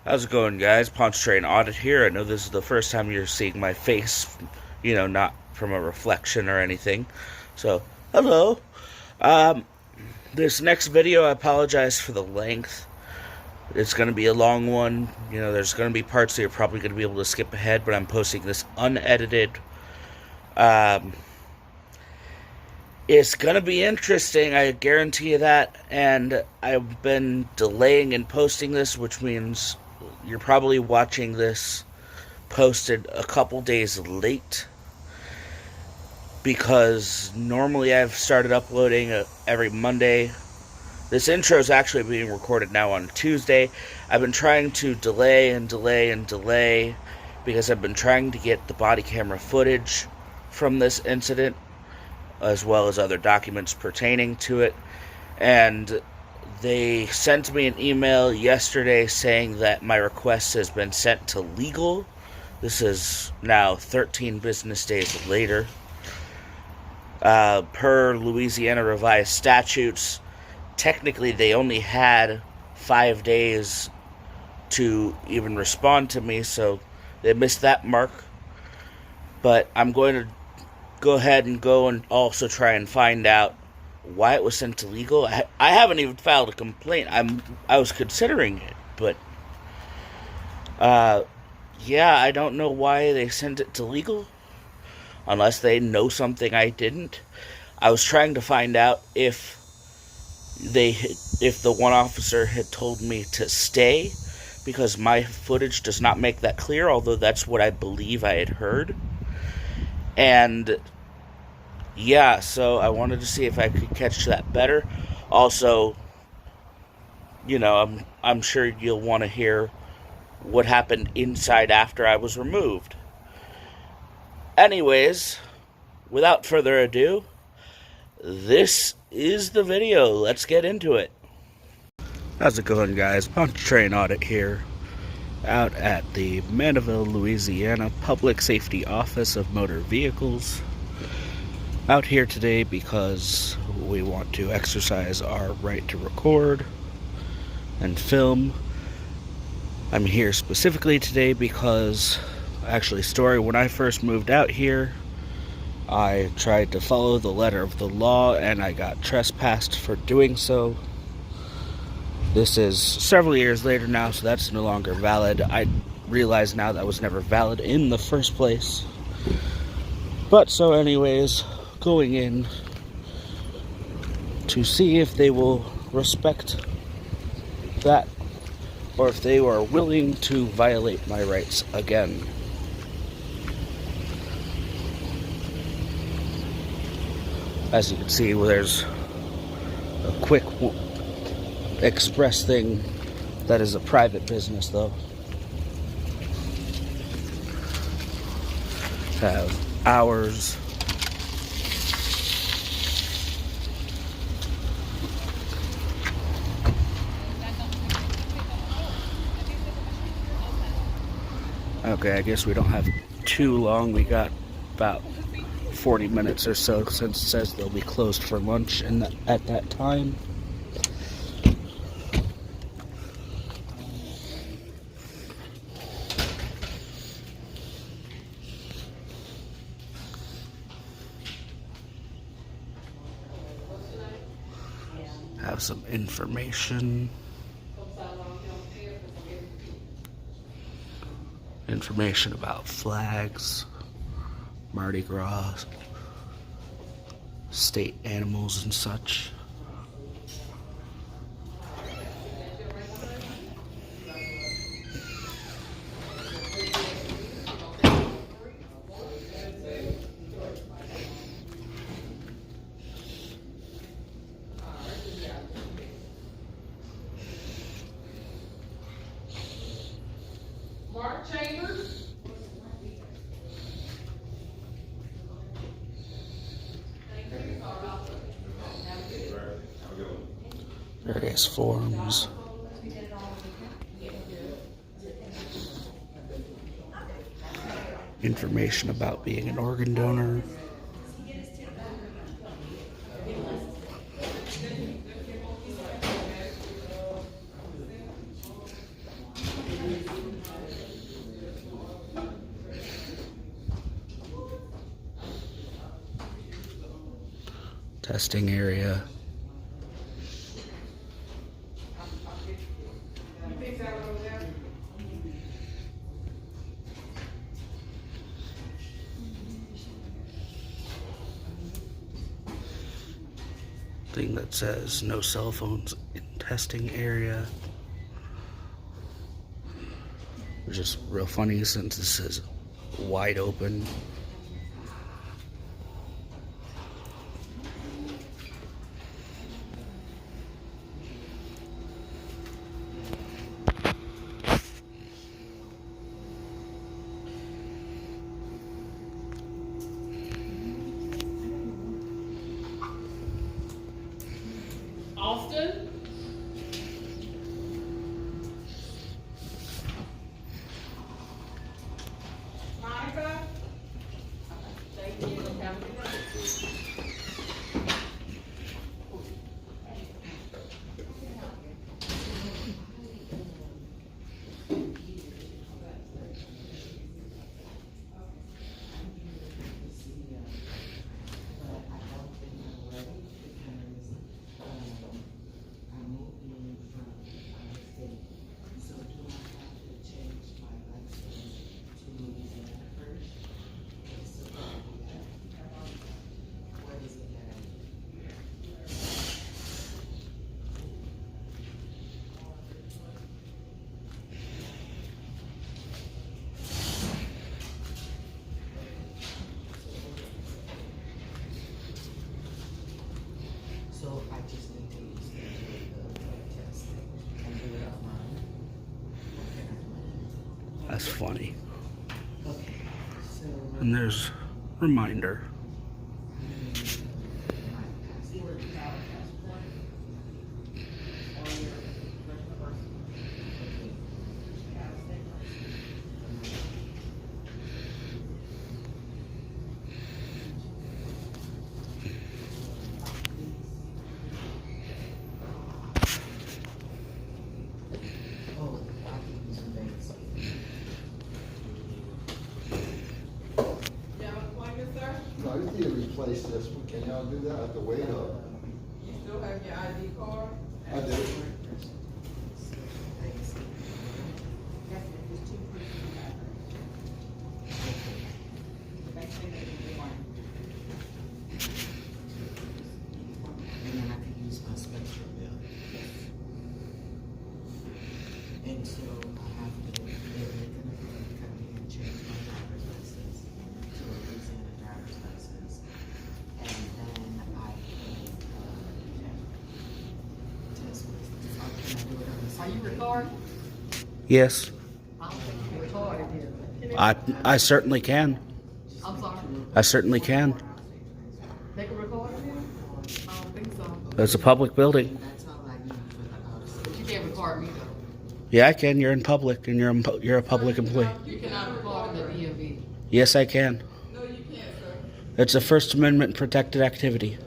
How's it going, guys? Pontchartrain Audit here. I know this is the first time you're seeing my face, not from a reflection or anything. So, hello. Um, this next video, I apologize for the length. It's going to be a long one. There's going to be parts that you're probably going to be able to skip ahead, but I'm posting this unedited. It's going to be interesting, I guarantee you that, and I've been delaying in posting this, which means you're probably watching this posted a couple days late, because normally I've started uploading every Monday. This intro is actually being recorded now on Tuesday. I've been trying to delay and delay and delay, because I've been trying to get the body camera footage from this incident, as well as other documents pertaining to it. And they sent me an email yesterday saying that my request has been sent to legal. This is now 13 business days later. Per Louisiana revised statutes, technically they only had 5 days to even respond to me, so they missed that mark. But I'm going to go ahead and also try and find out why it was sent to legal. I haven't even filed a complaint. I was considering it, but yeah, I don't know why they sent it to legal, unless they know something I didn't. I was trying to find out if the one officer had told me to stay, because my footage does not make that clear, although that's what I believe I had heard. And yeah, so I wanted to see if I could catch that better. Also, I'm sure you'll want to hear what happened inside after I was removed. Anyways, without further ado, this is the video. Let's get into it. How's it going, guys? Pontchartrain Audit here, out at the Mandeville, Louisiana Public Safety Office of Motor Vehicles. Out here today because we want to exercise our right to record and film. I'm here specifically today because, when I first moved out here, I tried to follow the letter of the law and I got trespassed for doing so. This is several years later now, so that's no longer valid. I realize now that was never valid in the first place. But so anyways, going in to see if they will respect that, or if they are willing to violate my rights again. As you can see, there's a quick express thing that is a private business, though. Have hours. Okay, I guess we don't have too long. We got about 40 minutes or so, since it says they'll be closed for lunch at that time. Have some information. Information about flags, Mardi Gras, state animals and such. Various forms. Information about being an organ donor. Testing area. Thing that says no cell phones in testing area. Which is real funny since this is wide open. Austin? Monica? Thank you. Have a good night. So I just need to use the test and do it online. That's funny. Okay, so And there's reminder. my passport. Oh, I can use some dates. You have an appointment, sir? No, I just need to replace this one. Can y'all do that? I have to wait up. You still have your ID card? I do. And then I can use my spectrum bill. And so I have to, they're gonna come in and change my driver's license to a Louisiana driver's license. And then I can, test my, can I do it on the? Are you recording? Yes, I don't think you're recording here. I certainly can. I'm sorry. I certainly can. They can record it here? I don't think so. It's a public building. That's all I need for the office. But you can't record me though. Yeah, I can. You're in public, and you're a public employee. You cannot record in the DMV. Yes, I can. No, you can't, sir. It's a First Amendment protected activity.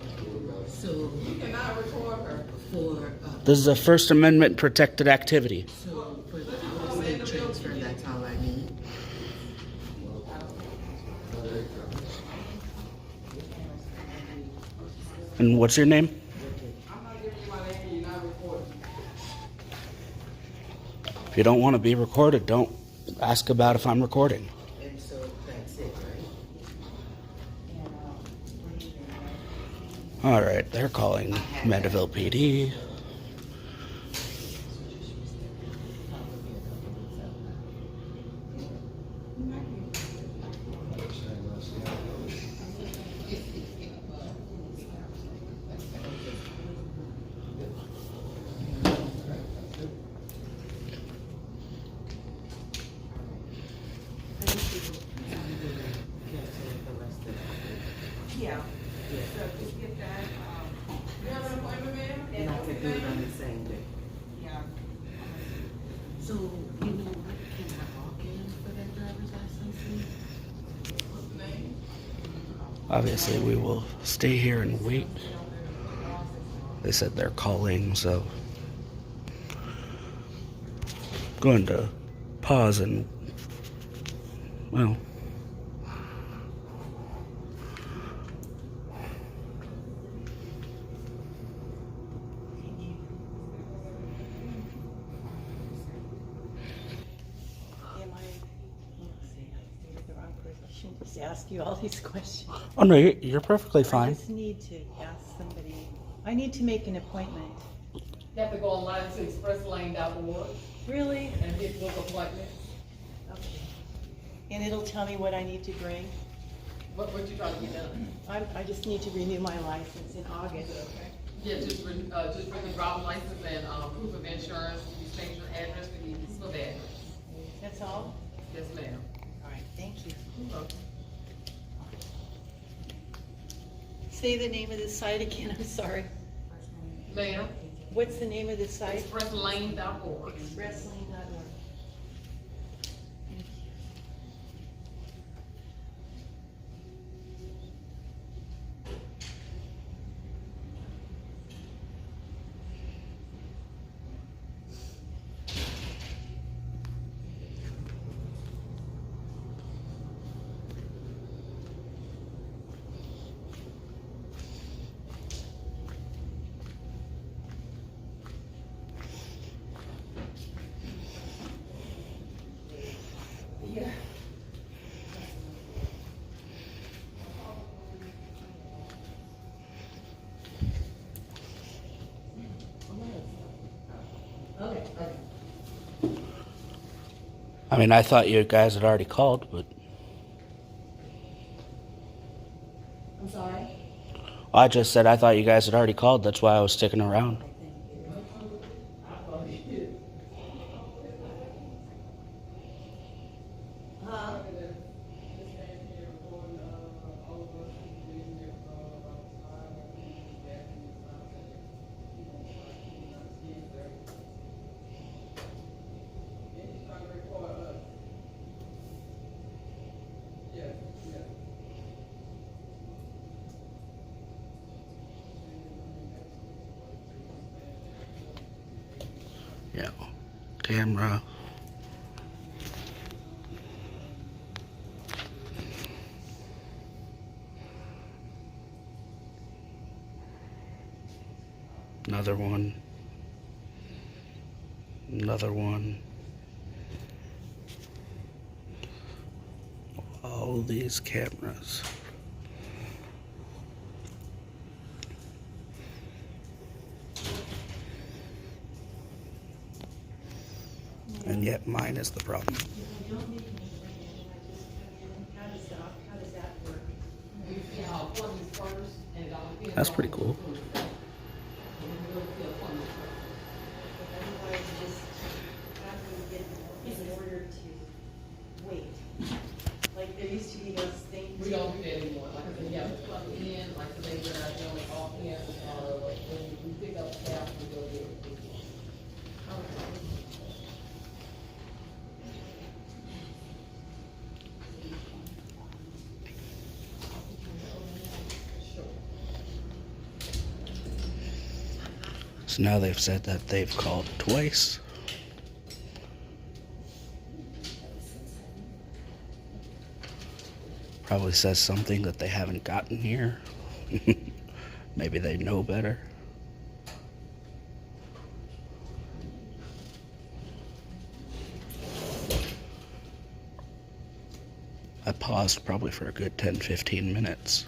So You cannot record her. for, This is a First Amendment protected activity. so for the out-of-state transfer, that's all I need. And what's your name? I'm not giving you my name, you're not recording. If you don't want to be recorded, don't ask about if I'm recording. And so that's it, right? All right, they're calling Mandeville PD. Yeah. So just get that, you have an appointment, ma'am? And I could do it on the same day. Yeah. So, you know what, can I walk in for that driver's license? What's the name? Obviously, we will stay here and wait. They said they're calling, so going to pause and, well, just ask you all these questions. Oh no, you're perfectly I fine. just need to ask somebody. I need to make an appointment. You have to go online to expresslane.org Really? and hit book appointments. Okay. And it'll tell me what I need to bring? What you trying to get done? I just need to renew my license in August. Okay. Yeah, just bring the driver's license and, proof of insurance, you change your address, we need proof of address. That's all? Yes, ma'am. All right, thank you. Okay. Say the name of the site again, I'm sorry. Ma'am, What's the name of the site? expresslane.org. Expresslane.org. Okay. I mean, I thought you guys had already called, but I'm sorry? I just said I thought you guys had already called. That's why I was sticking around. Yeah. Camera. Another one. Another one. All these cameras. And yet mine is the problem. If I don't make an appointment, I just come in, how does that work? You see how appointments first, and it all depends. That's pretty cool. Otherwise, just how do we get in order to wait? Like, there used to be those things. We don't do that anymore, like I said, you have to plug it in, like today we're not doing it off hand, when we pick up staff, we go there. Sure. So now they've said that they've called twice. Probably says something that they haven't gotten here. Maybe they know better. I paused probably for a good 10-15 minutes.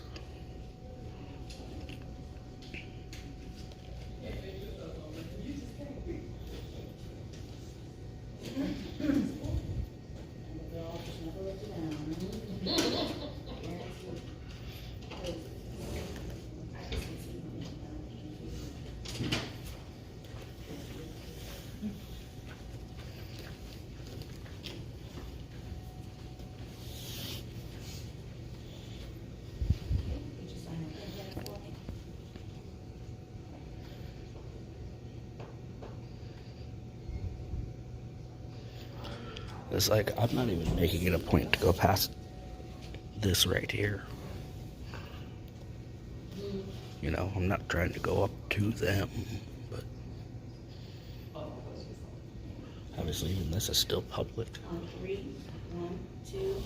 It's like, I'm not even making it a point to go past this right here. You know, I'm not trying to go up to them, but obviously even this is still public. On 3, 1, 2.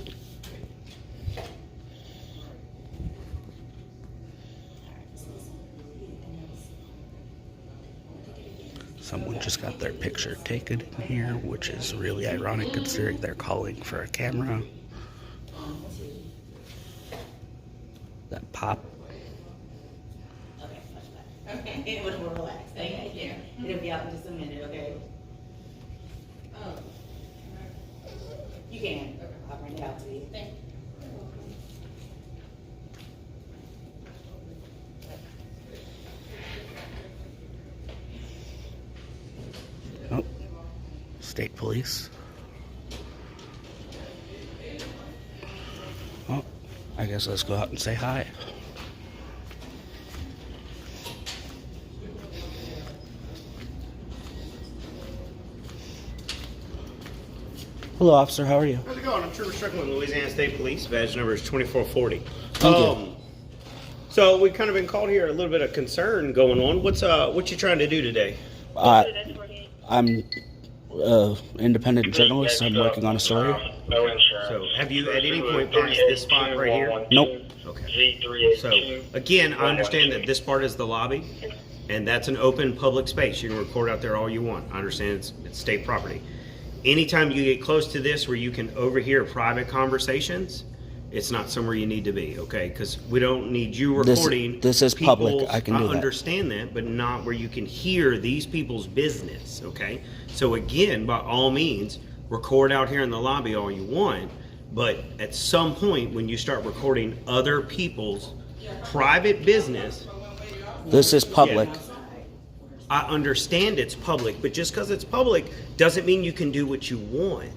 Someone just got their picture taken in here, which is really ironic considering they're calling for a camera. That pop. Okay, much better. Okay, we'll relax. Thank you. It'll be out in just a minute, okay? You can. I'll bring it out to you. Thank you. Oh, state police. Oh, I guess let's go out and say hi. Hello, officer. How are you? How's it going? I'm Trooper Strickland, Louisiana State Police. Badge number is 2440. Thank you. So we've kind of been called here, a little bit of concern going on. What you trying to do today? I'm independent journalist. I'm working on a story. So have you at any point passed this spot right here? Nope. Okay. So again, I understand that this part is the lobby, and that's an open public space. You can record out there all you want. I understand it's state property. Anytime you get close to this where you can overhear private conversations, it's not somewhere you need to be, okay? Because we don't need you recording. This is public. I can do that. I understand that, but not where you can hear these people's business, okay? So again, by all means, record out here in the lobby all you want, but at some point when you start recording other people's private business. This is public. Yeah, I understand it's public, but just because it's public doesn't mean you can do what you want.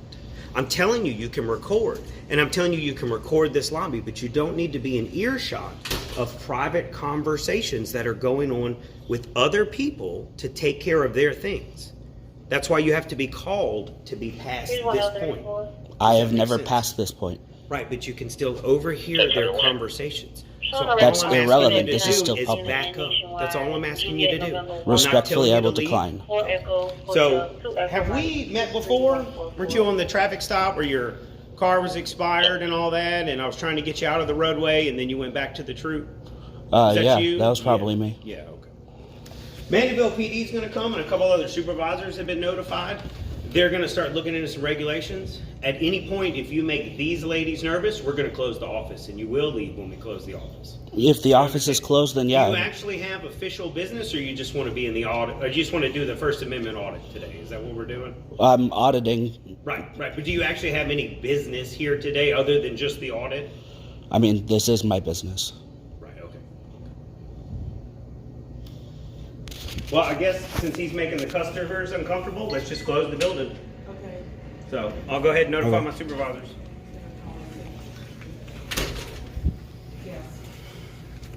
I'm telling you, you can record. And I'm telling you, you can record this lobby, but you don't need to be in earshot of private conversations that are going on with other people to take care of their things. That's why you have to be called to be past this point. I have never passed this point. Right, but you can still overhear their conversations. So That's all I'm asking irrelevant. you to This is do still public. Back up. That's all I'm asking you to do. I'm not Respectfully, telling I you to will leave. decline. So, have we met before? Weren't you on the traffic stop where your car was expired and all that, and I was trying to get you out of the roadway, and then you went back to the troop? Yeah, you? that was probably me. Yeah, okay. Mandeville PD is going to come, and a couple other supervisors have been notified. They're going to start looking into some regulations. At any point, if you make these ladies nervous, we're going to close the office, and you will leave when we close the office. If the office is closed, then Do you yeah. actually have official business, or you just want to be in the audit, or you just want to do the First Amendment audit today? Is that what we're doing? I'm auditing. Right. But do you actually have any business here today other than just the audit? I mean, this is my business. Right, okay. Well, I guess since he's making the customers uncomfortable, let's just close the building. Okay. So I'll go ahead and notify Okay. my supervisors. Yes.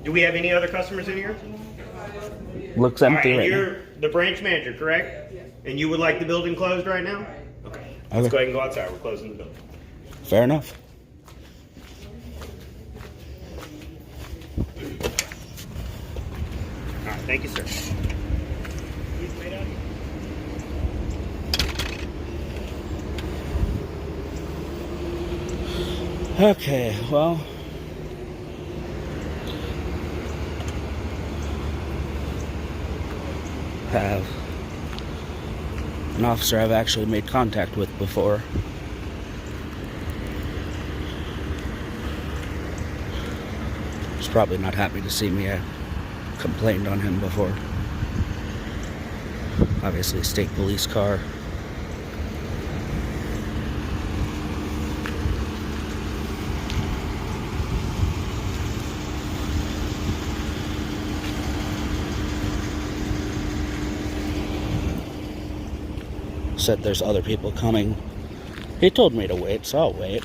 Do we have any other customers in here? Looks All right, empty and right now. you're the branch manager, correct? Yes. And you would like the building closed right now? Okay. Let's Okay. go ahead and go outside. We're closing the building. Fair enough. All right, thank you, sir. Okay, well. Have an officer I've actually made contact with before. He's probably not happy to see me. I complained on him before. Obviously, a state police car. Said there's other people coming. He told me to wait, so I'll wait.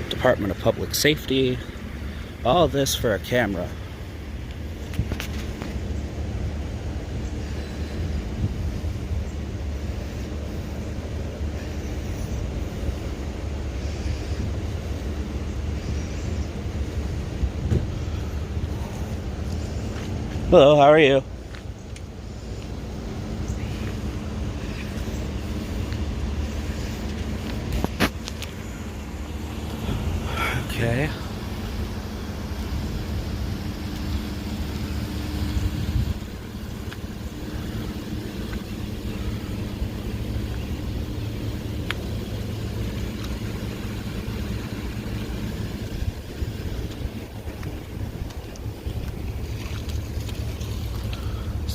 Department of Public Safety. All this for a camera. Hello, how are you? Okay.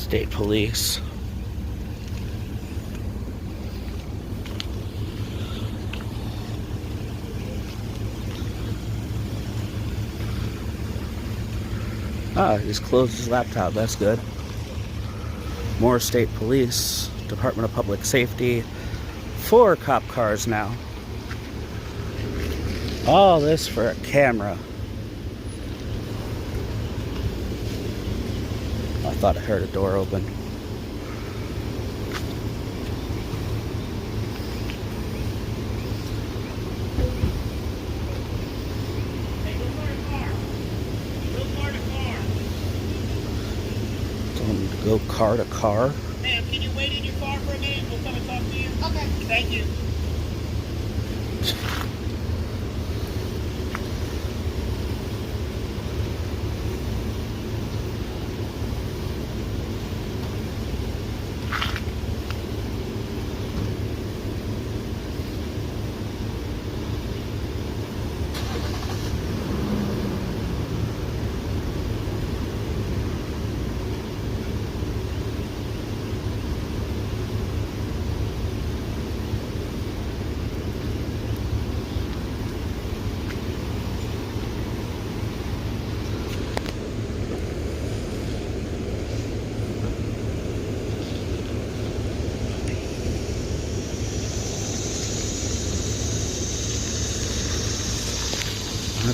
State police. Ah, he's closed his laptop. That's good. More state police, Department of Public Safety, 4 cop cars now. All this for a camera. I thought I heard a door open. Go car to car. Ma'am, can you wait in your car for a minute? We'll come and talk to you. Okay. Thank you.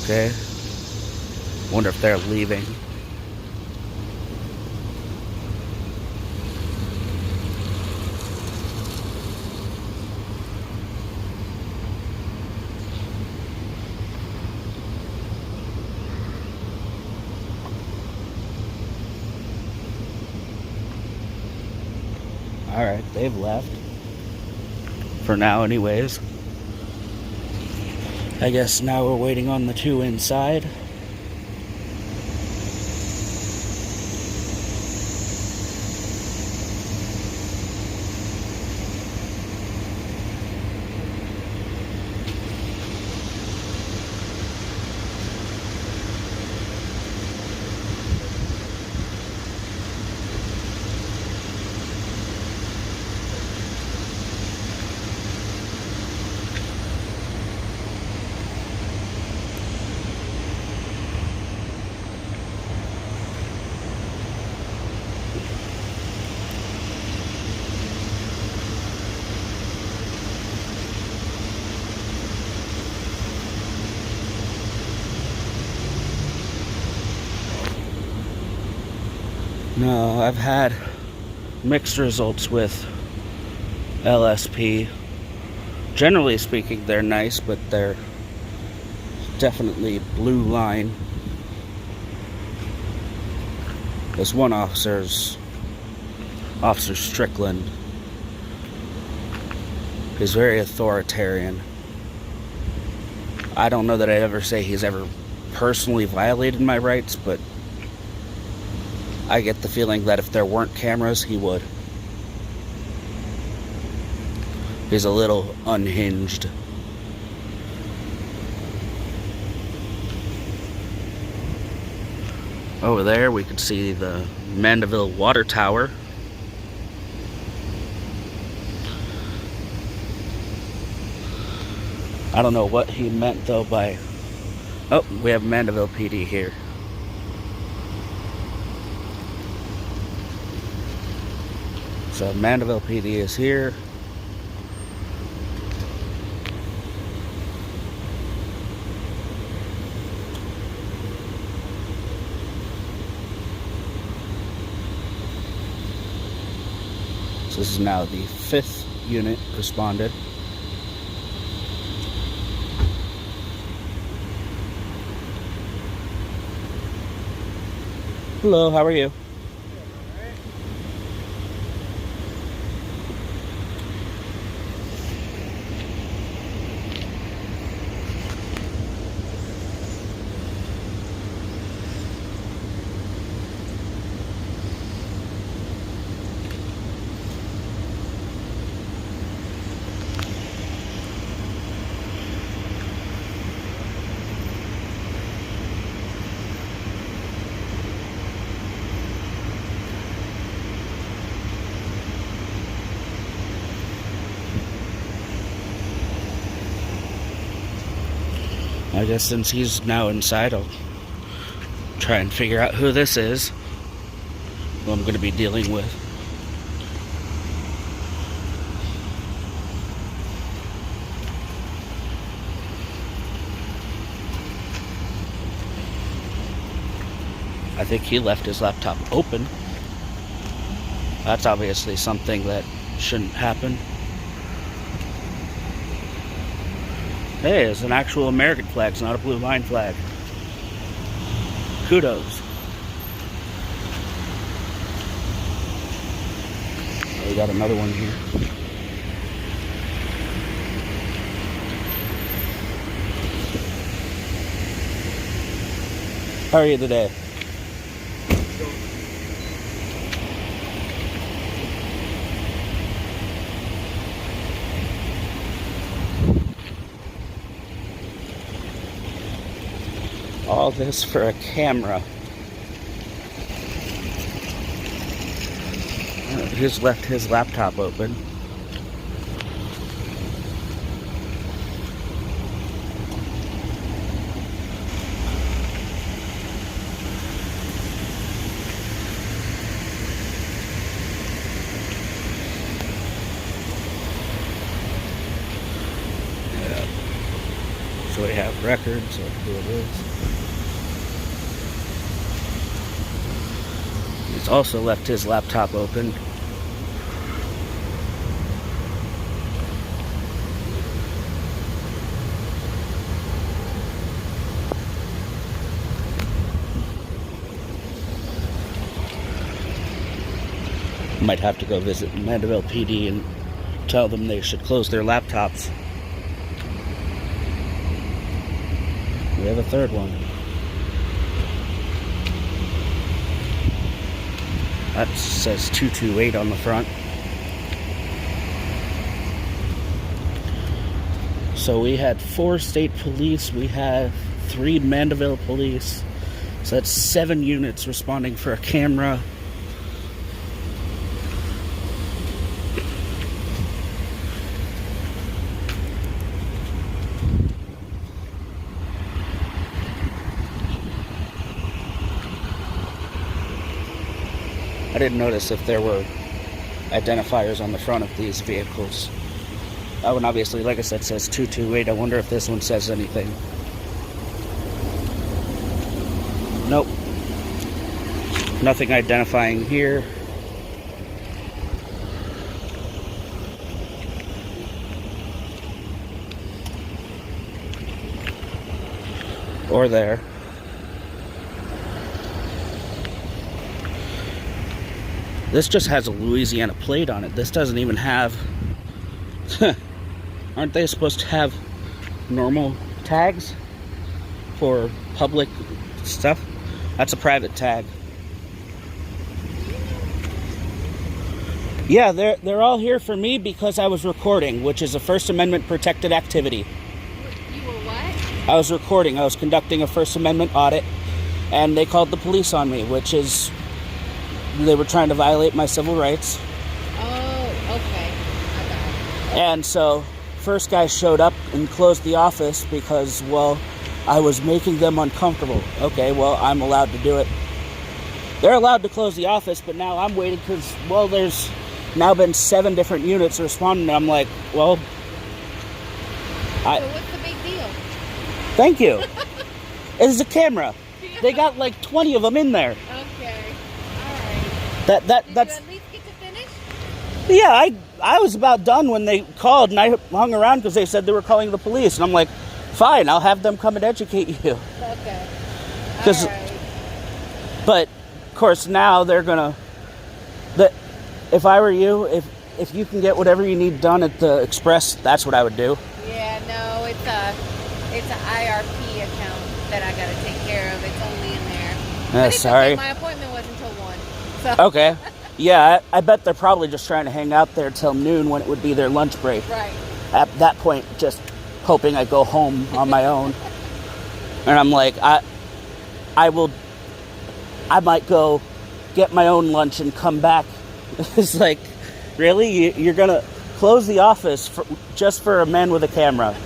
Okay. Wonder if they're leaving. Alright, they've left. For now, anyways. I guess now we're waiting on the 2 inside. No, I've had mixed results with LSP. Generally speaking, they're nice, but they're definitely blue line. This one Officer Strickland, is very authoritarian. I don't know that I'd ever say he's ever personally violated my rights, but I get the feeling that if there weren't cameras, he would. He's a little unhinged. Over there, we could see the Mandeville water tower. I don't know what he meant, though, by... Oh, we have Mandeville PD here. So Mandeville PD is here. So this is now the 5th unit responded. Hello, how are you? I guess since he's now inside, I'll try and figure out who this is, who I'm going to be dealing with. I think he left his laptop open. That's obviously something that shouldn't happen. Hey, it's an actual American flag. It's not a blue line flag. Kudos. Oh, we got another one here. How are you today? All this for a camera. He's left his laptop open. Yeah. So we have records of who it is. He's also left his laptop open. Might have to go visit Mandeville PD and tell them they should close their laptops. We have a third one. That says 228 on the front. So we had 4 state police, we had 3 Mandeville police. So that's 7 units responding for a camera. I didn't notice if there were identifiers on the front of these vehicles. That one obviously, like I said, says 228. I wonder if this one says anything. Nope. Nothing identifying here. Or there. This just has a Louisiana plate on it. This doesn't even have... Aren't they supposed to have normal tags for public stuff? That's a private tag. Yeah, they're all here for me because I was recording, which is a First Amendment protected activity. You were what? I was recording. I was conducting a First Amendment audit, and they called the police on me, which is... They were trying to violate my civil rights. Oh, okay. I got it. And so, first guy showed up and closed the office because, well, I was making them uncomfortable. Okay, well, I'm allowed to do it. They're allowed to close the office, but now I'm waiting because, well, there's now been 7 different units responding. And I'm like, well, So what's the big deal? Thank you. It's a camera. They got like 20 of them in there. Okay. Alright. That's Did you at least get to finish? Yeah, I was about done when they called, and I hung around because they said they were calling the police. And I'm like, fine, I'll have them come and educate you. Okay. 'Cause- Alright. But, of course, now they're going to... If I were you, if you can get whatever you need done at the Express, that's what I would do. Yeah, no, it's an IRP account that I gotta take care of. It's only in there. But it's Sorry. okay. My appointment was until 1. So Okay. Yeah, I bet they're probably just trying to hang out there till noon when it would be their lunch break. Right. At that point, just hoping I go home on my own. And I'm like, I might go get my own lunch and come back. It's like, really? You're going to close the office just for a man with a camera?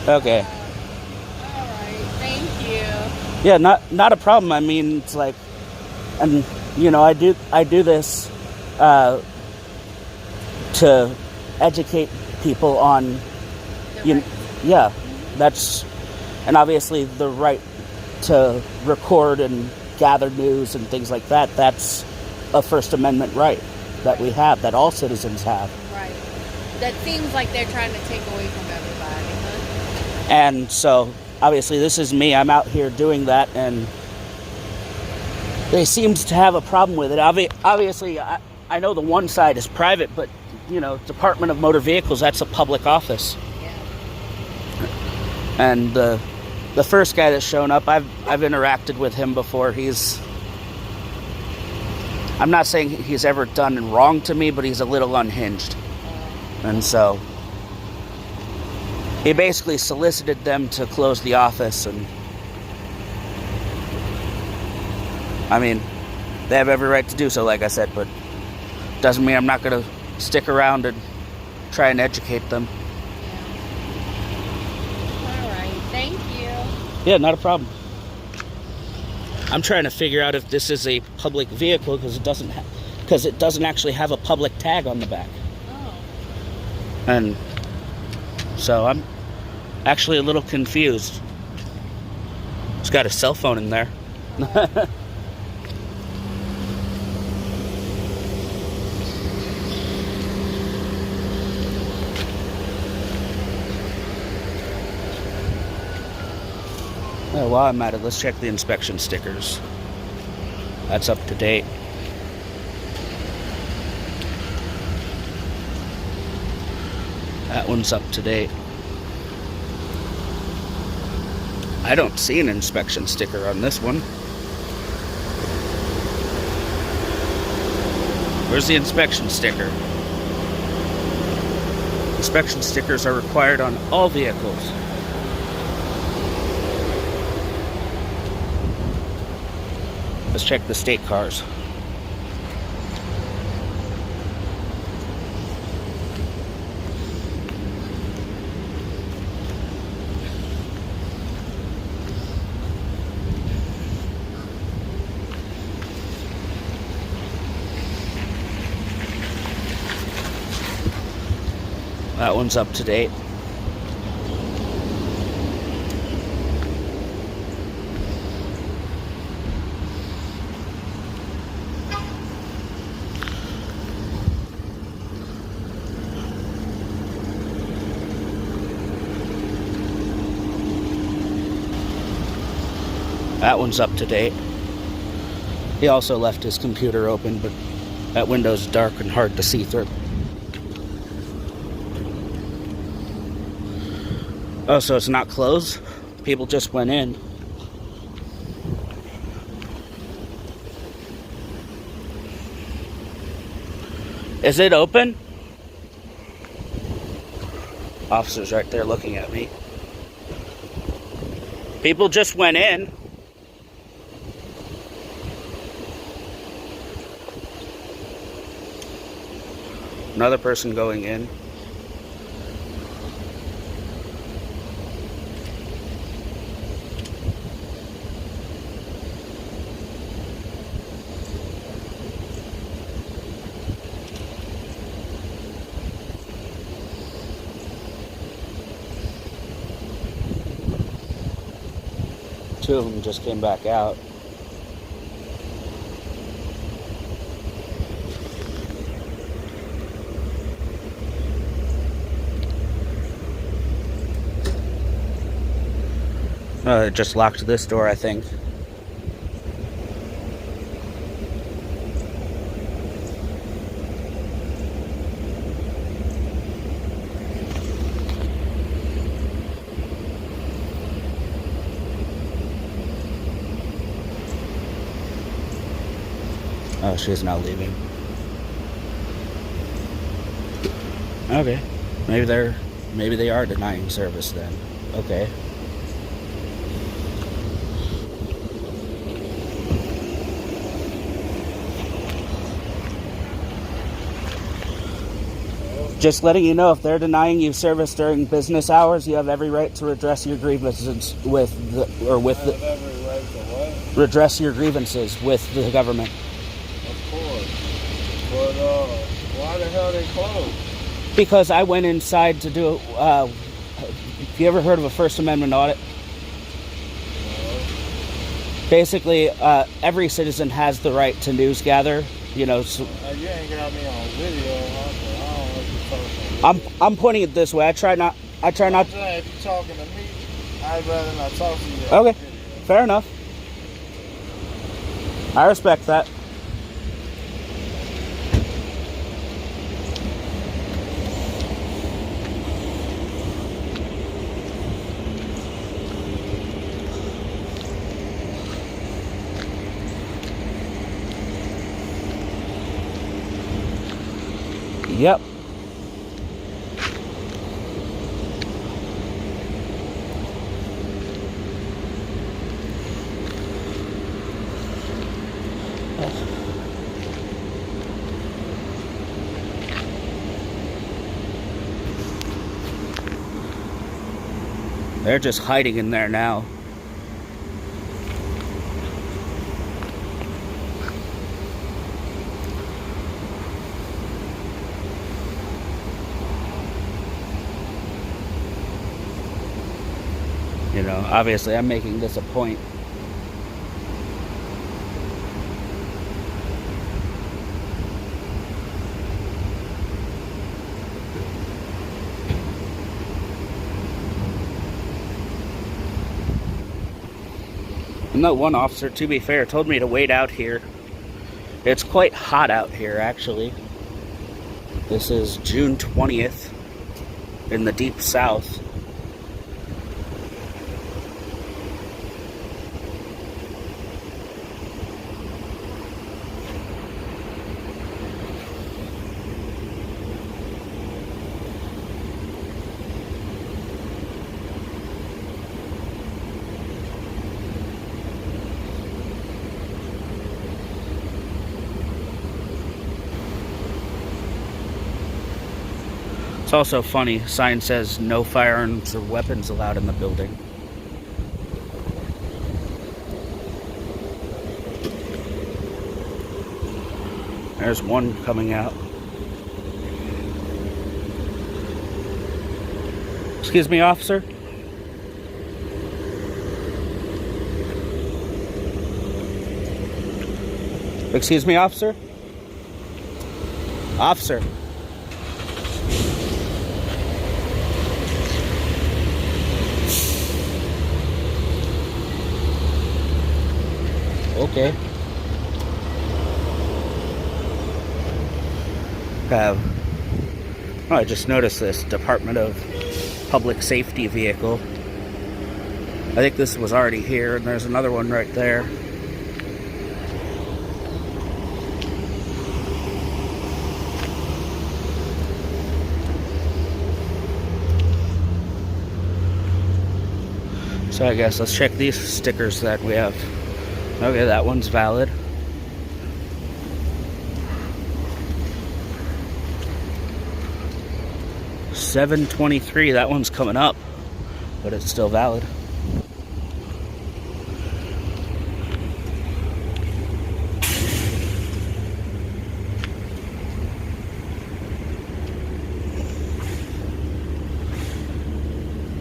Okay. Yeah, not a problem. I mean, it's like, and you know, I do this to educate people on, yeah, that's, and obviously the right to record and gather news and things like that. That's a First Amendment right that we have, that all citizens have. Right. That seems like they're trying to take away from everybody, huh? And so, obviously, this is me. I'm out here doing that, and they seem to have a problem with it. Obviously, I know the one side is private, but, you know, Department of Motor Vehicles, that's a public office. Yeah. And the first guy that's shown up, I've interacted with him before. I'm not saying he's ever done wrong to me, but he's a little unhinged. And so he basically solicited them to close the office, and I mean, they have every right to do so, like I said, but doesn't mean I'm not going to stick around and try and educate them. All right, thank you. Yeah, not a problem. I'm trying to figure out if this is a public vehicle because it doesn't actually have a public tag on the back. Oh. And so I'm actually a little confused. It's got a cell phone in there. Oh, while I'm at it, let's check the inspection stickers. That's up to date. That one's up to date. I don't see an inspection sticker on this one. Where's the inspection sticker? Inspection stickers are required on all vehicles. Let's check the state cars. That one's up to date. That one's up to date. He also left his computer open, but that window's dark and hard to see through. Oh, so it's not closed? People just went in. Is it open? Officer's right there looking at me. People just went in. Another person going in. Two of them just came back out. It just locked this door, I think. Oh, she's now leaving. Okay. Maybe they are denying service then. Okay. Just letting you know, if they're denying you service during business hours, you have every right to redress your grievances with the. I have every right to what? Redress your grievances with the government. Of course. But, why the hell they closed? Because I went inside to do, have you ever heard of a First Amendment audit? Basically, every citizen has the right to news gather, you know. So You ain't got me on video, huh? So I don't know if you're talking. I'm pointing it this way. I try not. I'm saying, if you're talking to me, I'd rather not talk to you. Okay, fair enough. I respect that. Yep. They're just hiding in there now. You know, obviously I'm making this a point. And that one officer, to be fair, told me to wait out here. It's quite hot out here, actually. This is June 20th in the deep south. It's also funny, sign says no firearms or weapons allowed in the building. There's one coming out. Excuse me, officer? Excuse me, officer? Officer. Okay. I just noticed this Department of Public Safety vehicle. I think this was already here, and there's another one right there. So I guess let's check these stickers that we have. Okay, that one's valid. $7.23, that one's coming up, but it's still valid.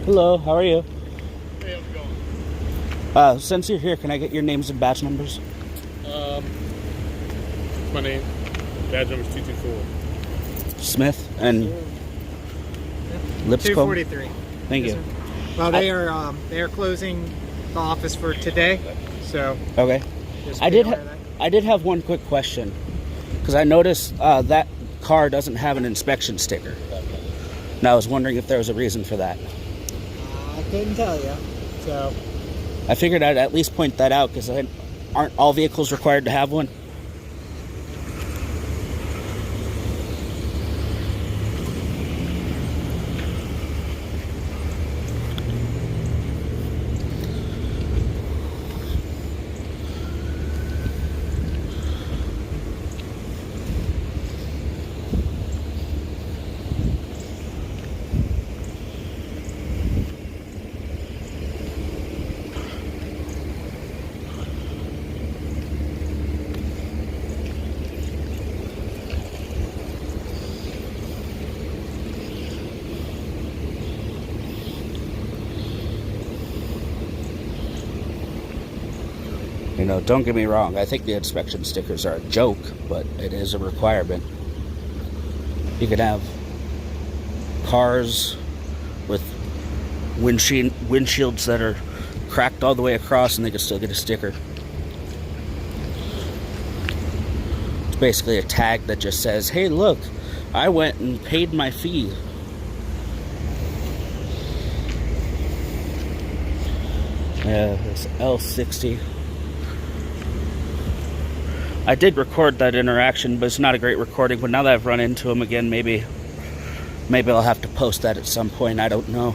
Hello, how are you? Hey, how's it going? Since you're here, can I get your names and badge numbers? My name, badge number is 224. Smith and Lipscomb. 243. Thank you. Sir. Well, they are closing the office for today, so. Okay. just I be did. aware of that. I did have one quick question, because I noticed that car doesn't have an inspection sticker. And I was wondering if there was a reason for that. I couldn't tell you. So. I figured I'd at least point that out, because aren't all vehicles required to have one? You know, don't get me wrong, I think the inspection stickers are a joke, but it is a requirement. You can have cars with windshields that are cracked all the way across and they can still get a sticker. It's basically a tag that just says, hey look, I went and paid my fee. Yeah, it's L60. I did record that interaction, but it's not a great recording. But now that I've run into him again, maybe I'll have to post that at some point. I don't know.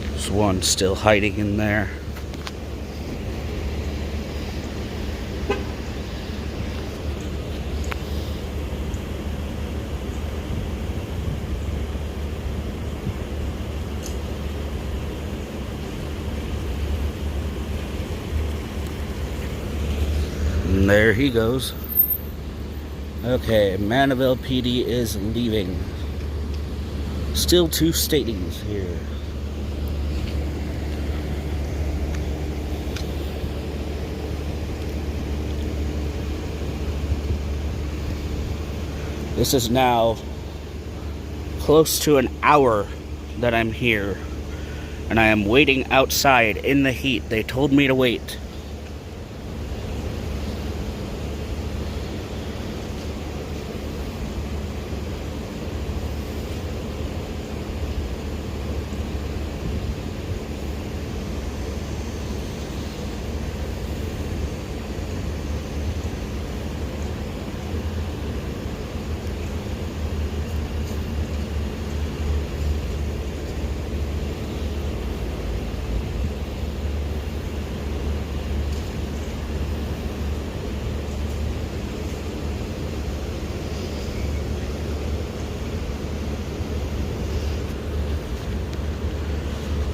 There's one still hiding in there. And there he goes. Okay, Mandeville PD is leaving. Still 2 statings here. This is now close to an hour that I'm here, and I am waiting outside in the heat. They told me to wait.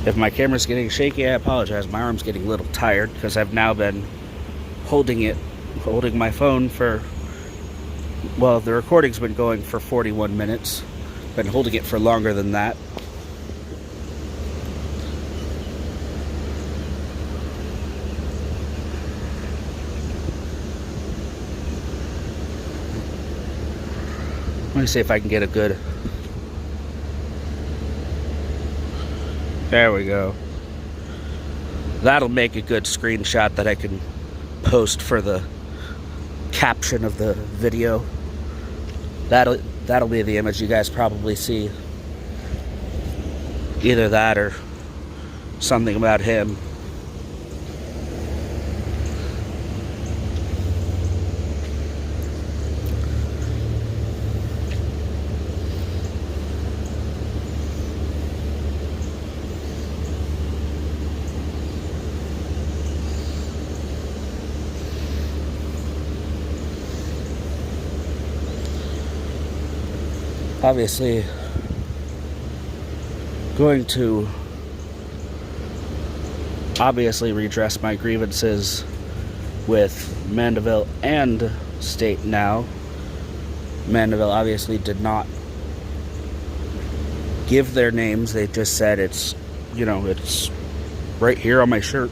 If my camera's getting shaky, I apologize. My arm's getting a little tired because I've now been holding my phone for, well, the recording's been going for 41 minutes. Been holding it for longer than that. Let me see if I can get a good... There we go. That'll make a good screenshot that I can post for the caption of the video. That'll be the image you guys probably see. Either that or something about him. Obviously, going to redress my grievances with Mandeville and State now. Mandeville obviously did not give their names. They just said it's, you know, it's right here on my shirt.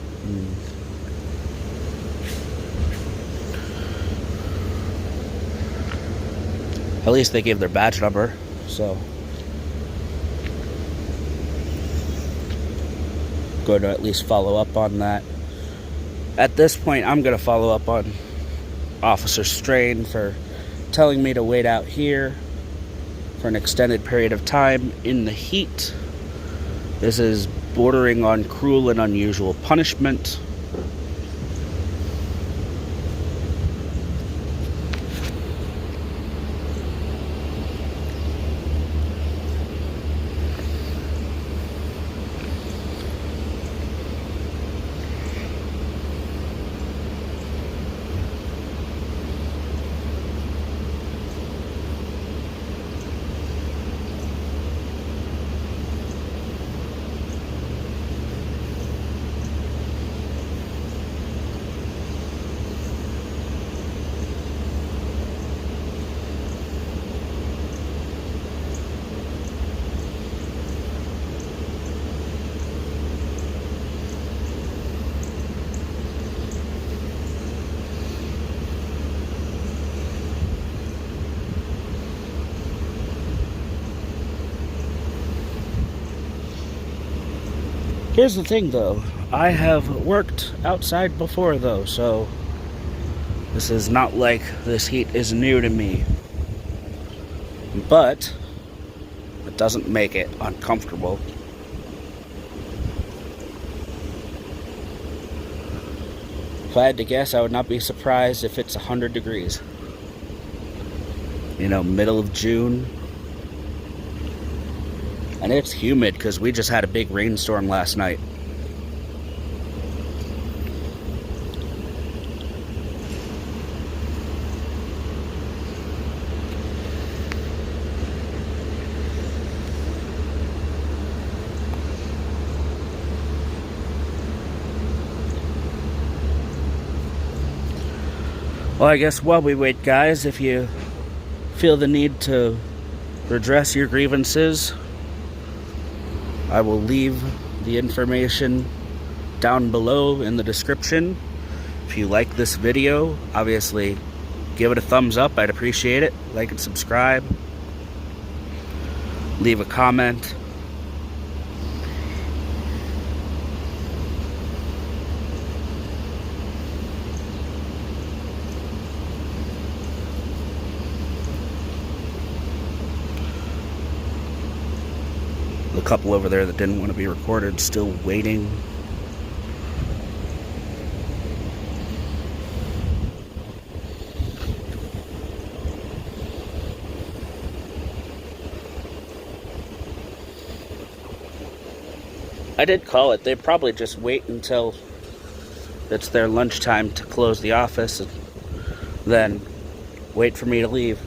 At least they gave their badge number, so going to at least follow up on that. At this point, I'm going to follow up on Officer Strain for telling me to wait out here for an extended period of time in the heat. This is bordering on cruel and unusual punishment. Here's the thing, though. I have worked outside before, though, so this is not like this heat is new to me. But it doesn't make it uncomfortable. If I had to guess, I would not be surprised if it's 100 degrees. You know, middle of June. And it's humid because we just had a big rainstorm last night. Well, I guess while we wait, guys, if you feel the need to redress your grievances, I will leave the information down below in the description. If you like this video, obviously give it a thumbs up. I'd appreciate it. Like and subscribe. Leave a comment. The couple over there that didn't want to be recorded still waiting. I did call it. They probably just wait until it's their lunchtime to close the office and then wait for me to leave.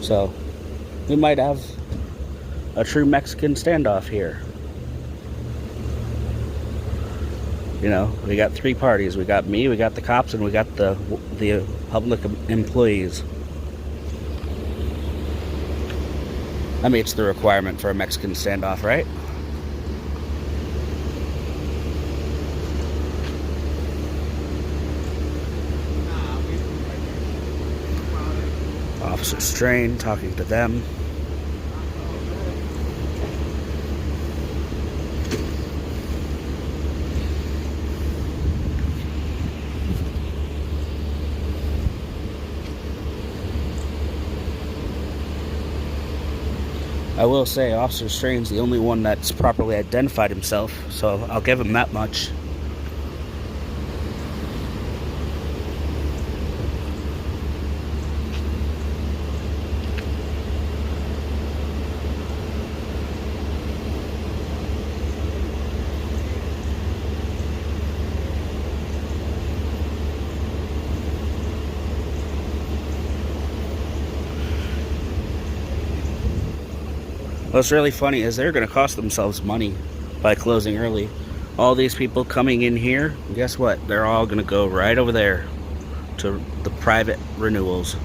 So, we might have a true Mexican standoff here. You know, we got three parties. We got me, we got the cops, and we got the public employees. I mean, it's the requirement for a Mexican standoff, right? Officer Strain talking to them. I will say Officer Strain's the only one that's properly identified himself, so I'll give him that much. What's really funny is they're going to cost themselves money by closing early. All these people coming in here, guess what? They're all going to go right over there to the private renewals.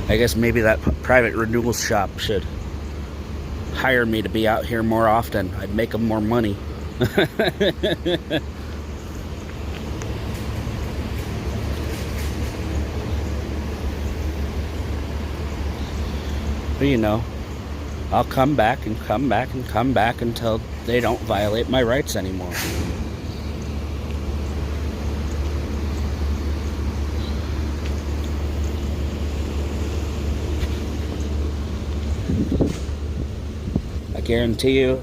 I guess maybe that private renewals shop should hire me to be out here more often. I'd make them more money. But you know, I'll come back and come back and come back until they don't violate my rights anymore. I guarantee you,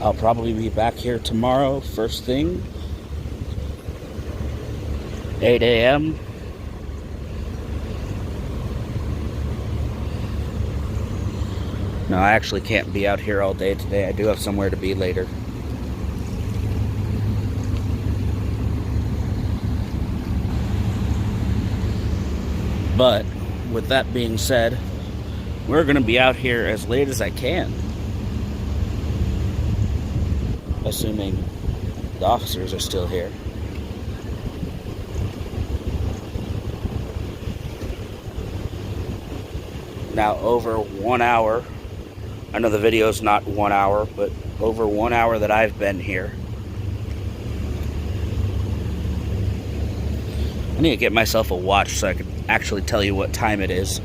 I'll probably be back here tomorrow, first thing, 8 a.m. No, I actually can't be out here all day today. I do have somewhere to be later. But with that being said, we're going to be out here as late as I can. Assuming the officers are still here. Now over 1 hour. I know the video's not 1 hour, but over 1 hour that I've been here. I need to get myself a watch so I can actually tell you what time it is.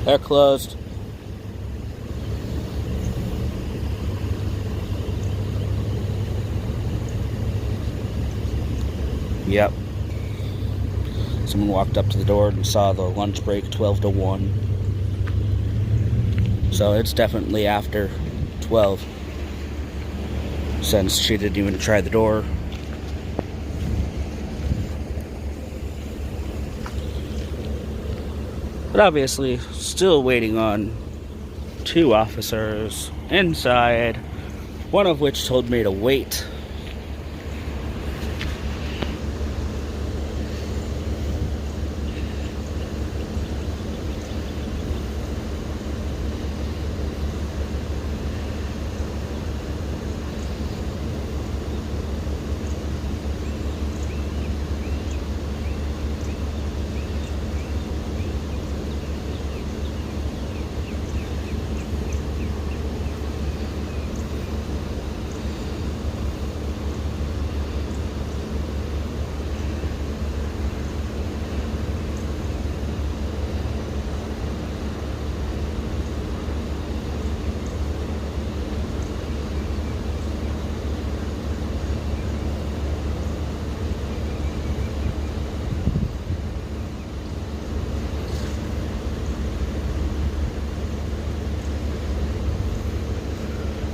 They're closed. Yep. Someone walked up to the door and saw the lunch break 12 to 1. So it's definitely after 12. Since she didn't even try the door. But obviously, still waiting on 2 officers inside. One of which told me to wait.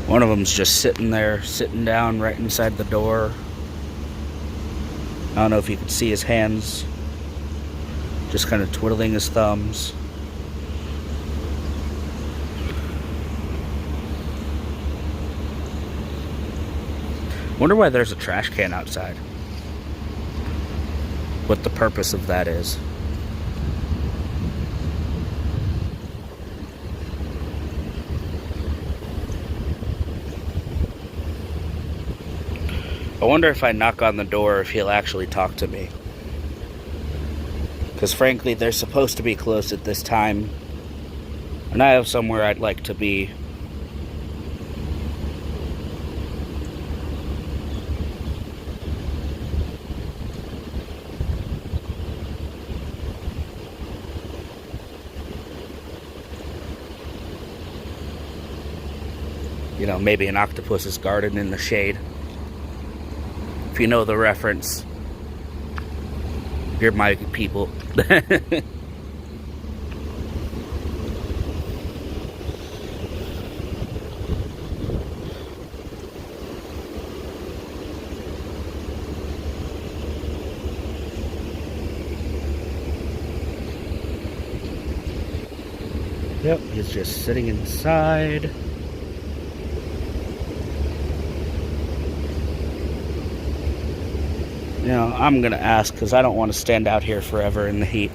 One of them's just sitting there, sitting down right inside the door. I don't know if you can see his hands, just kind of twiddling his thumbs. Wonder why there's a trash can outside. What the purpose of that is. I wonder if I knock on the door if he'll actually talk to me. Because frankly, they're supposed to be closed at this time. And I have somewhere I'd like to be. You know, maybe an octopus's garden in the shade. If you know the reference, you're my people. Yep, he's just sitting inside. You know, I'm gonna ask because I don't want to stand out here forever in the heat.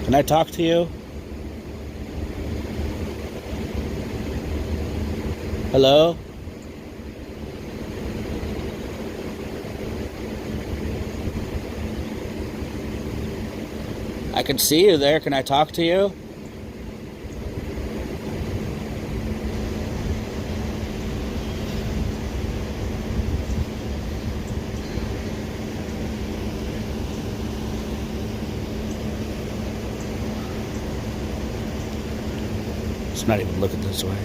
Can I talk to you? Hello? I can see you there. Can I talk to you? It's not even looking this way.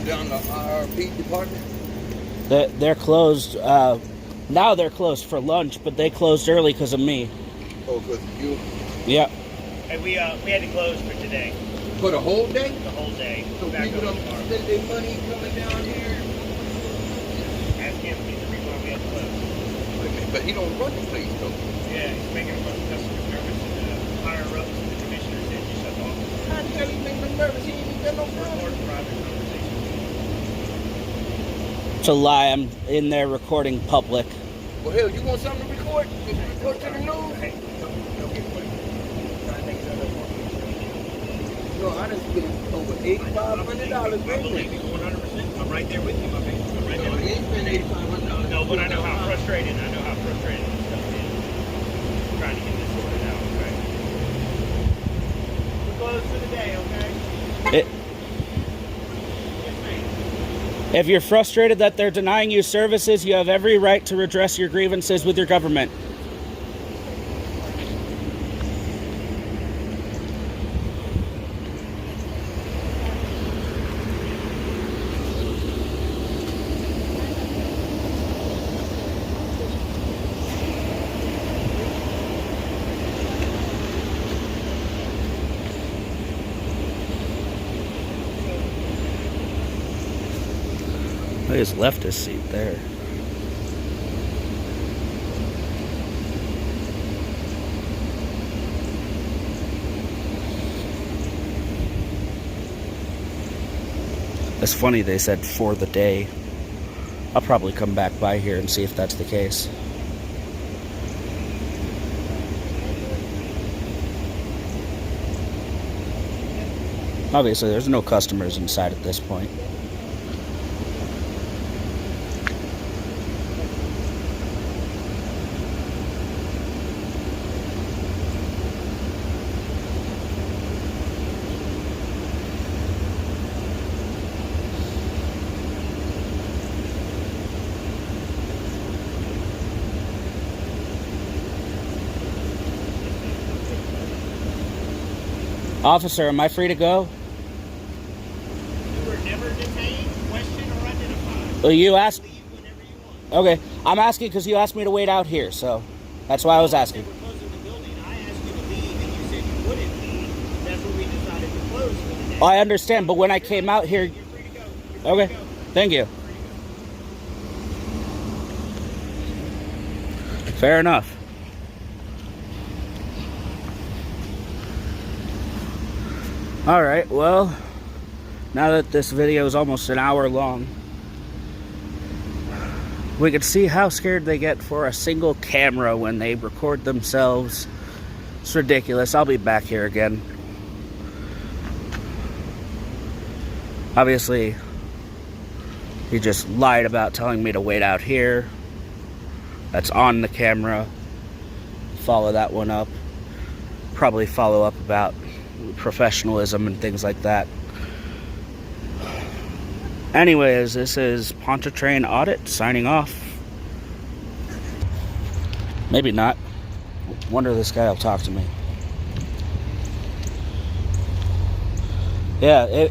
Down the IRP department? They're closed. Now they're closed for lunch, but they closed early because of me. Oh, because of you? Yep. And we had to close for today. For the whole day? The whole day. So Back people over don't tomorrow. spend their money coming down here? Ask him, he's the reason why we had to close. But he don't run the place, though. Yeah, he's making a bunch of customers nervous, and higher ups, the commissioner said you shut off. How the hell he make them nervous? He ain't even got no problem. Report private conversation. It's a lie. I'm in there recording public. Well, hell, you want something to record? Report to the news? Hey, don't get quick. Trying to think of other one. No, I done spent over $8,500, I man. believe you 100%. I'm right there with you, my man. I'm right there No, with you you. ain't spent $8,500. No, but I know how frustrating this stuff is. Trying to get this sorted out, okay? We're closed for the day, okay? If you're frustrated that they're denying you services, you have every right to redress your grievances with your government. He just left his seat there. It's funny they said for the day. I'll probably come back by here and see if that's the case. Obviously, there's no customers inside at this point. Officer, am I free to go? You were never detained, questioned, or identified. Well, you asked. Leave whenever you want. Okay, I'm asking because you asked me to wait out here, so that's why I was asking. They were closing the building. I asked you to leave, and you said you wouldn't leave. That's when we decided to close for the day. I understand, but when I came out here. You're free to go. You're free Okay, to go. thank you. Fair enough. Alright, well, now that this video is almost an hour long, we can see how scared they get for a single camera when they record themselves. It's ridiculous. I'll be back here again. Obviously, he just lied about telling me to wait out here. That's on the camera. Follow that one up. Probably follow up about professionalism and things like that. Anyways, this is Pontchartrain Audit signing off. Maybe not. Wonder if this guy will talk to me. Yeah,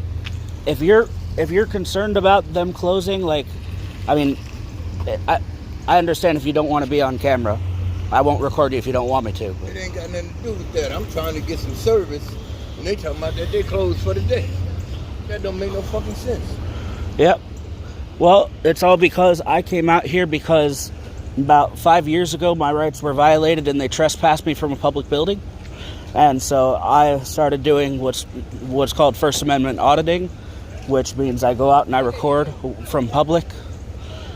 if you're concerned about them closing, like, I mean, I understand if you don't want to be on camera. I won't record you if you don't want me to. But. It ain't got nothing to do with that. I'm trying to get some service, and they talking about that they closed for the day. That don't make no fucking sense. Yep. Well, it's all because I came out here because about 5 years ago my rights were violated and they trespassed me from a public building. And so I started doing what's called First Amendment auditing, which means I go out and I record from public.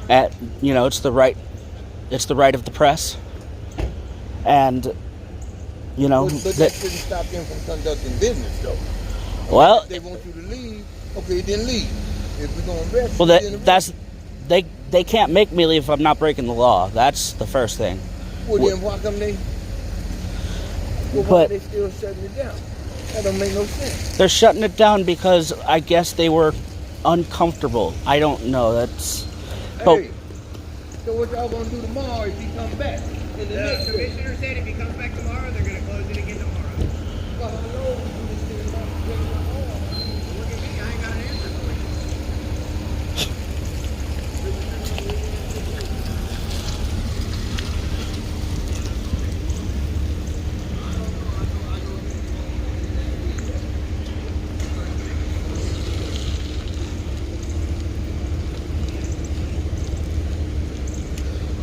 It's the right of the press. And But that shouldn't stop them from conducting business, though. Well, if they want you to leave, okay, then leave. If we're going to arrest well, you, that's they can't make me leave if I'm not breaking the law. That's the first thing. Well, then why come they? Well, why But- are they still shutting it down? That don't make no sense. They're shutting it down because I guess they were uncomfortable. I don't know. That's. Hey, so what y'all gonna do tomorrow if he come back? In the next day? Commissioner said if he comes back tomorrow, they're going to close it again tomorrow. Well, I know this thing not getting my arm. Look at me, I ain't got an answer for you.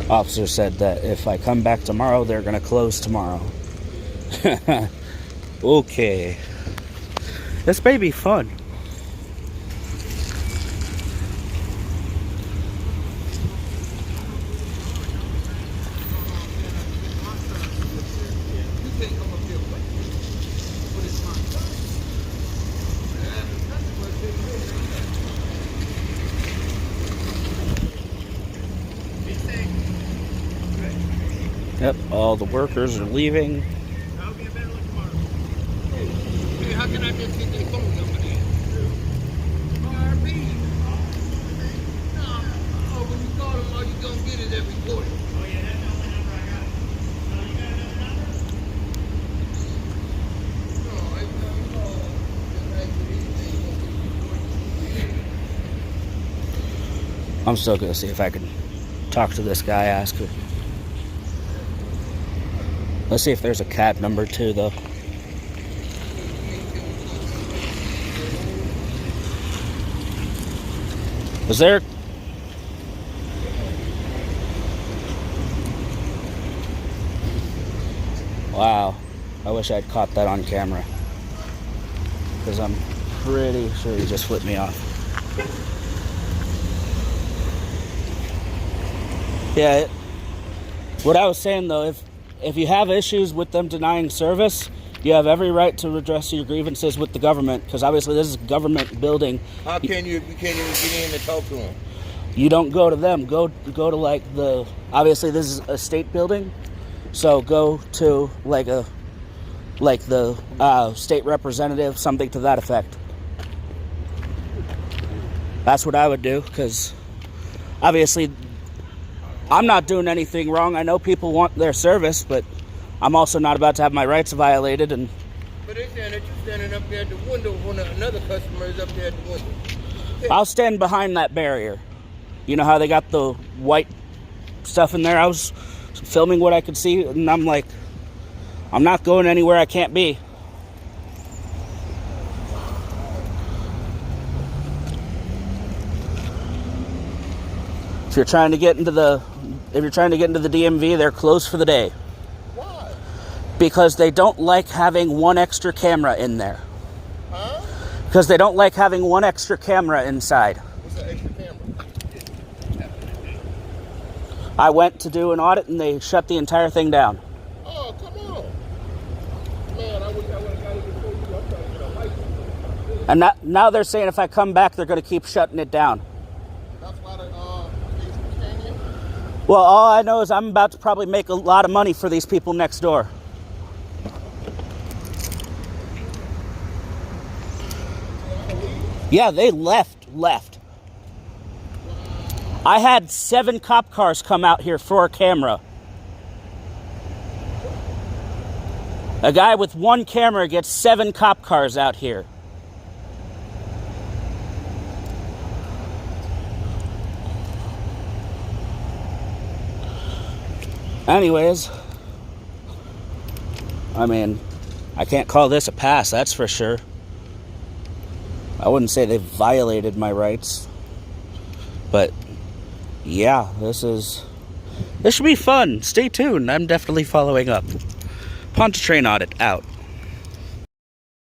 Officer said that if I come back tomorrow, they're going to close tomorrow. Okay. This may be fun. Yep, all the workers are leaving. I'll be a better look tomorrow. Hey, how can I just get their phone number then? RP. No, oh, when you call them, all you gonna get is that recording. Oh yeah, that's the only number I got. So you got another number? No, every time you call, just ask for anything, you gonna get recorded. I'm still gonna see if I can talk to this guy, ask him. Let's see if there's a cat number too, though. Was there? Wow. I wish I'd caught that on camera. Because I'm pretty sure he just flipped me off. Yeah. What I was saying, though, if you have issues with them denying service, you have every right to redress your grievances with the government, because obviously this is a government building. How can you can't even get in and talk to them? You don't go to them. Go to like the, obviously this is a state building, so go to like the state representative, something to that effect. That's what I would do, because obviously I'm not doing anything wrong. I know people want their service, but I'm also not about to have my rights violated. And But they're saying that you're standing up there at the window when another customer is up there at the window. I'll stand behind that barrier. You know how they got the white stuff in there? I was filming what I could see, and I'm like, I'm not going anywhere I can't be. If you're trying to get into the DMV, they're closed for the day. Why? Because they don't like having one extra camera in there. Huh? Because they don't like having one extra camera inside. What's an extra camera? I went to do an audit and they shut the entire thing down. Oh, come on. Man, I would have got it before you. I'm trying to get a license. And now they're saying if I come back, they're going to keep shutting it down. That's why the came in. Well, all I know is I'm about to probably make a lot of money for these people next door. Yeah, they left. I had 7 cop cars come out here for a camera. A guy with 1 camera gets 7 cop cars out here. Anyways, I mean, I can't call this a pass, that's for sure. I wouldn't say they violated my rights, but yeah, this should be fun. Stay tuned. I'm definitely following up. Pontchartrain Audit out.